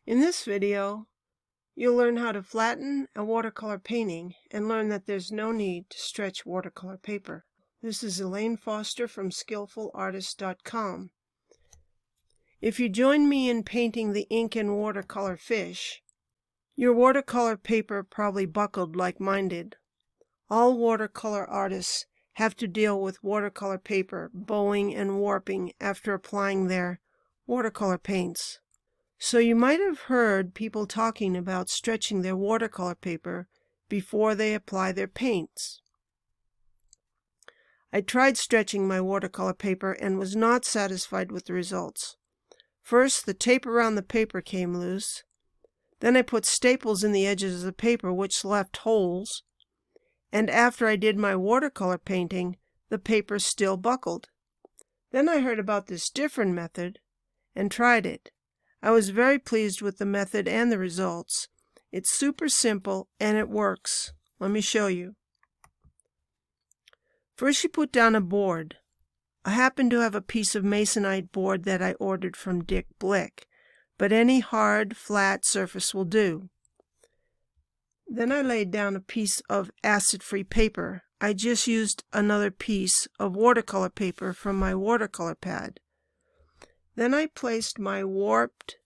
In this video, you'll learn how to flatten a watercolor painting and learn that there's no need to stretch watercolor paper. This is Elaine Foster from skillfulartist.com. If you join me in painting the ink and watercolor fish, your watercolor paper probably buckled like mine did. All watercolor artists have to deal with watercolor paper bowing and warping after applying their watercolor paints. So you might have heard people talking about stretching their watercolor paper before they apply their paints. I tried stretching my watercolor paper and was not satisfied with the results. First, the tape around the paper came loose. Then I put staples in the edges of the paper, which left holes. And after I did my watercolor painting, the paper still buckled. Then I heard about this different method and tried it. I was very pleased with the method and the results. It's super simple and it works. Let me show you. First, you put down a board. I happen to have a piece of masonite board that I ordered from Dick Blick, but any hard, flat surface will do. Then I laid down a piece of acid-free paper. I just used another piece of watercolor paper from my watercolor pad. Then I placed my warped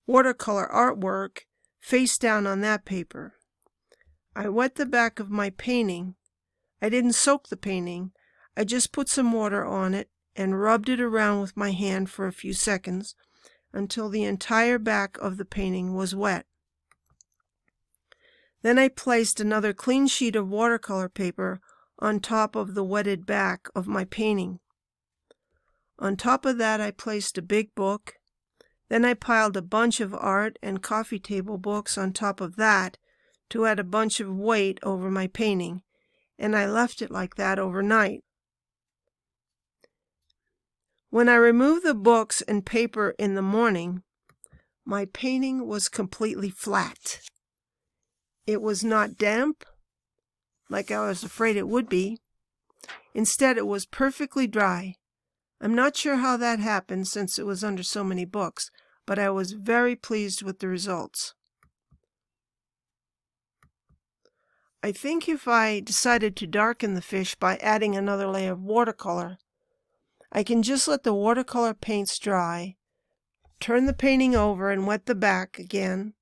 watercolor artwork face down on that paper. I wet the back of my painting. I didn't soak the painting. I just put some water on it and rubbed it around with my hand for a few seconds until the entire back of the painting was wet. Then I placed another clean sheet of watercolor paper on top of the wetted back of my painting. On top of that, I placed a big book. Then I piled a bunch of art and coffee table books on top of that to add a bunch of weight over my painting, and I left it like that overnight. When I removed the books and paper in the morning, my painting was completely flat. It was not damp, like I was afraid it would be. Instead, it was perfectly dry. I'm not sure how that happened since it was under so many books, but I was very pleased with the results. I think if I decided to darken the fish by adding another layer of watercolor, I can just let the watercolor paints dry, turn the painting over and wet the back again,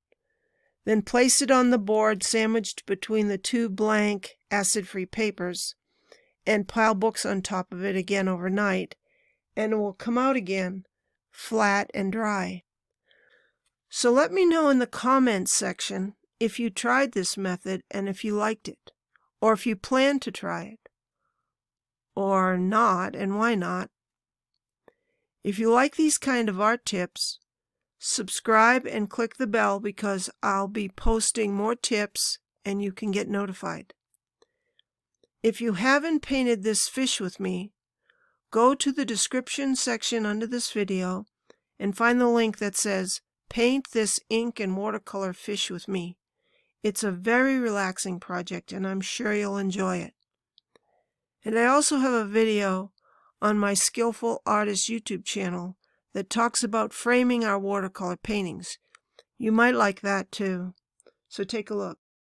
then place it on the board sandwiched between the two blank acid-free papers, and pile books on top of it again overnight, and it will come out again flat and dry. So let me know in the comments section if you tried this method and if you liked it, or if you plan to try it, or not, and why not. If you like these kind of art tips, subscribe and click the bell because I'll be posting more tips and you can get notified. If you haven't painted this fish with me, go to the description section under this video and find the link that says, "Paint this ink and watercolor fish with me." It's a very relaxing project and I'm sure you'll enjoy it. And I also have a video on my Skillful Artist YouTube channel that talks about framing our watercolor paintings. You might like that too, so take a look.